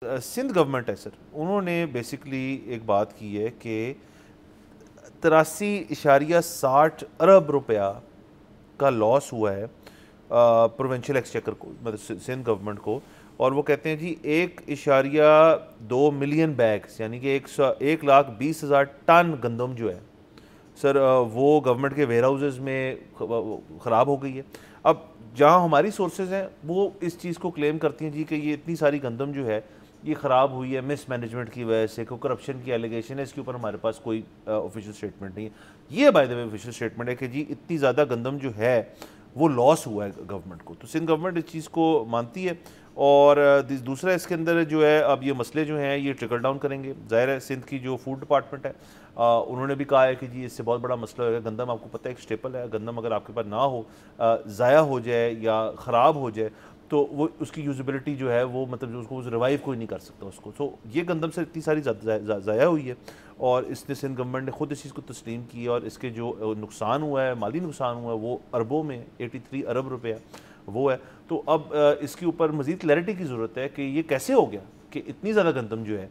Sindh government ہے سر، انہوں نے بیسکلی ایک بات کی ہے کہ 83.60 ارب روپیہ کا لاس ہوا ہے پروونشل ایکسچیکر کو، مطلب سندھ گورنمنٹ کو، اور وہ کہتے ہیں جی 1.2 ملین بیگز یعنی کہ 1,20,000 ٹن گندم جو ہے سر وہ گورنمنٹ کے ویئر ہاؤسز میں خراب ہو گئی ہے۔ اب جہاں ہماری سورسز ہیں وہ اس چیز کو کلیم کرتی ہیں جی کہ یہ اتنی ساری گندم جو ہے یہ خراب ہوئی ہے مس مینجمنٹ کی وجہ سے، کوئی کرپشن کی ایلیگیشن ہے، اس کے اوپر ہمارے پاس کوئی آفیشیل سٹیٹمنٹ نہیں ہے۔ یہ by the way official statement ہے کہ جی اتنی زیادہ گندم جو ہے وہ لاس ہوا ہے گورنمنٹ کو، تو سندھ گورنمنٹ اس چیز کو مانتی ہے۔ اور دوسرا اس کے اندر جو ہے اب یہ مسئلے جو ہیں یہ ٹرکل ڈاؤن کریں گے، ظاہر ہے سندھ کی جو فوڈ ڈپارٹمنٹ ہے انہوں نے بھی کہا ہے کہ جی اس سے بہت بڑا مسئلہ ہوگا۔ گندم آپ کو پتہ ہے ایک سٹیپل ہے، گندم اگر آپ کے پاس نہ ہو، ضائع ہو جائے یا خراب ہو جائے تو وہ اس کی یوزیبلٹی جو ہے وہ مطلب اس کو ریوائیو کوئی نہیں کر سکتا اس کو، تو یہ گندم سے اتنی ساری ضائع ہوئی ہے اور اس نے سندھ گورنمنٹ نے خود اس چیز کو تسلیم کی، اور اس کے جو نقصان ہوا ہے، مالی نقصان ہوا ہے وہ اربوں میں 83 ارب روپیہ وہ ہے۔ تو اب اس کے اوپر مزید کلیئرٹی کی ضرورت ہے کہ یہ کیسے ہو گیا کہ اتنی زیادہ گندم جو ہے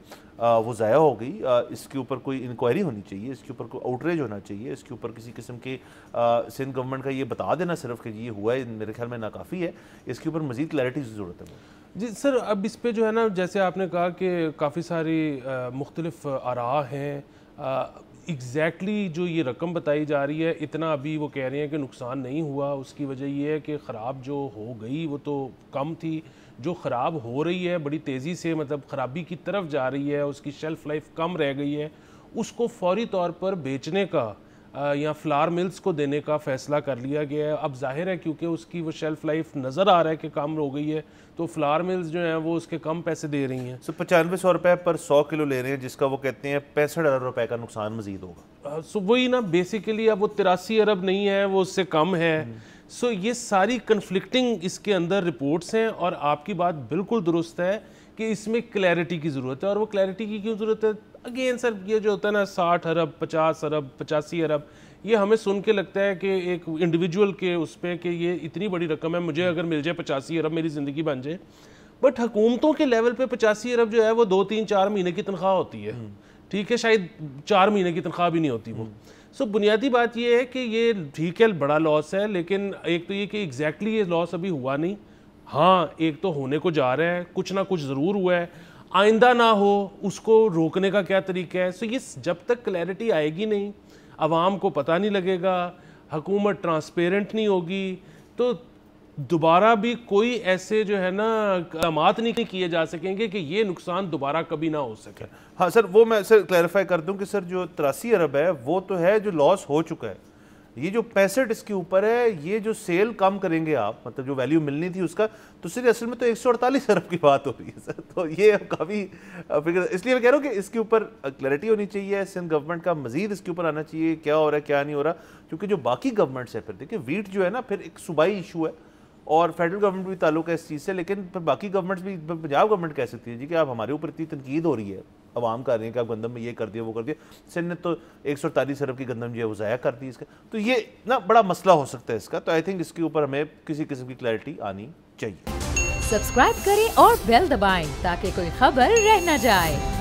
وہ ضائع ہو گئی۔ اس کے اوپر کوئی انکوائری ہونی چاہیے، اس کے اوپر کوئی آؤٹریج ہونا چاہیے، اس کے اوپر کسی قسم کے سندھ گورنمنٹ کا یہ بتا دینا صرف کہ یہ ہوا ہے میرے خیال میں ناکافی ہے، اس کے اوپر مزید کلیئرٹی کی ضرورت ہے۔ جی سر، اب اس پہ جو ہے نا جیسے آپ نے کہا کہ کافی ساری مختلف آراء ہیں، ایگزیکٹلی جو یہ رقم بتائی جا رہی ہے اتنا ابھی وہ کہہ رہے ہیں کہ نقصان نہیں ہوا، اس کی وجہ یہ ہے کہ خراب جو ہو گئی وہ تو کم تھی، جو خراب ہو رہی ہے بڑی تیزی سے مطلب خرابی کی طرف جا رہی ہے، اس کی شیلف لائف کم رہ گئی ہے، اس کو فوری طور پر بیچنے کا یا فلاور ملز کو دینے کا فیصلہ کر لیا گیا ہے۔ اب ظاہر ہے کیونکہ اس کی وہ شیلف لائف نظر آ رہا ہے کہ کم ہو گئی ہے تو فلاور ملز جو ہیں وہ اس کے کم پیسے دے رہی ہیں۔ 9500 روپے پر 100 کلو لے رہے ہیں، جس کا وہ کہتے ہیں 65 ارب روپے کا نقصان مزید ہوگا۔ سو وہی نا بیسیکلی اب وہ 83 ارب نہیں ہے، وہ اس سے کم ہے۔ سو یہ ساری کنفلکٹنگ اس کے اندر رپورٹس ہیں، اور آپ کی بات بالکل درست ہے کہ اس میں کلیئرٹی کی ضرورت ہے۔ اور وہ کلیئرٹی کی کیوں ضرورت ہے؟ اگین سر یہ جو ہوتا ہے نا 60 ارب 50 ارب 85 ارب، یہ ہمیں سن کے لگتا ہے کہ ایک انڈیویجول کے اس پہ کہ یہ اتنی بڑی رقم ہے، مجھے اگر مل جائے 85 ارب میری زندگی بن جائے، بٹ حکومتوں کے لیول پہ 85 ارب جو ہے وہ 2-3-4 مہینے کی تنخواہ ہوتی ہے، ٹھیک ہے، شاید 4 مہینے کی تنخواہ بھی نہیں ہوتی وہ۔ سو بنیادی بات یہ ہے کہ یہ ٹھیک ہے بڑا لاس ہے، لیکن ایک تو یہ کہ ایگزیکٹلی یہ لاس ابھی ہوا نہیں، ہاں ایک تو ہونے کو جا رہا ہے، کچھ نہ کچھ ضرور ہوا ہے، آئندہ نہ ہو اس کو روکنے کا کیا طریقہ ہے۔ سو یہ جب تک کلیئرٹی آئے گی نہیں، عوام کو پتہ نہیں لگے گا، حکومت ٹرانسپیرنٹ نہیں ہوگی، تو دوبارہ بھی کوئی ایسے جو ہے نا اقدامات نہیں کیے جا سکیں گے کہ یہ نقصان دوبارہ کبھی نہ ہو سکے۔ ہاں سر، وہ میں سر کلیریفائی کر دوں کہ سر جو 83 ارب ہے وہ تو ہے جو لاس ہو چکا ہے، یہ جو 65 اس کے اوپر ہے، یہ جو سیل کم کریں گے آپ، مطلب جو ویلیو ملنی تھی اس کا، تو سر اصل میں تو 148 ارب کی بات ہو رہی ہے سر، تو یہ کافی فکر، اس لیے میں کہہ رہا ہوں کہ اس کے اوپر کلیئرٹی ہونی چاہیے، سندھ گورنمنٹ کا مزید اس کے اوپر آنا چاہیے کیا ہو رہا ہے کیا نہیں ہو رہا، کیونکہ جو باقی گورنمنٹس ہے پھر دیکھیں ویٹ جو ہے نا پھر ایک صوبائی ایشو ہے اور فیڈرل گورنمنٹ بھی تعلق ہے اس چیز سے، لیکن پھر باقی گورنمنٹس بھی، پنجاب گورنمنٹ کہہ سکتی ہے جی کہ آپ ہمارے اوپر اتنی تنقید ہو رہی ہے، عوام کر رہے ہیں کہ آپ گندم میں یہ کر دیا وہ کر دیا، سندھ نے تو 148 ارب کی گندم جو ہے وہ ضائع کر دی اس کا، تو یہ نا بڑا مسئلہ ہو سکتا ہے اس کا، تو آئی تھنک اس کے اوپر ہمیں کسی قسم کی کلیئرٹی آنی چاہیے۔ سبسکرائب کریں اور بیل دبائیں تاکہ کوئی خبر رہ نہ جائے۔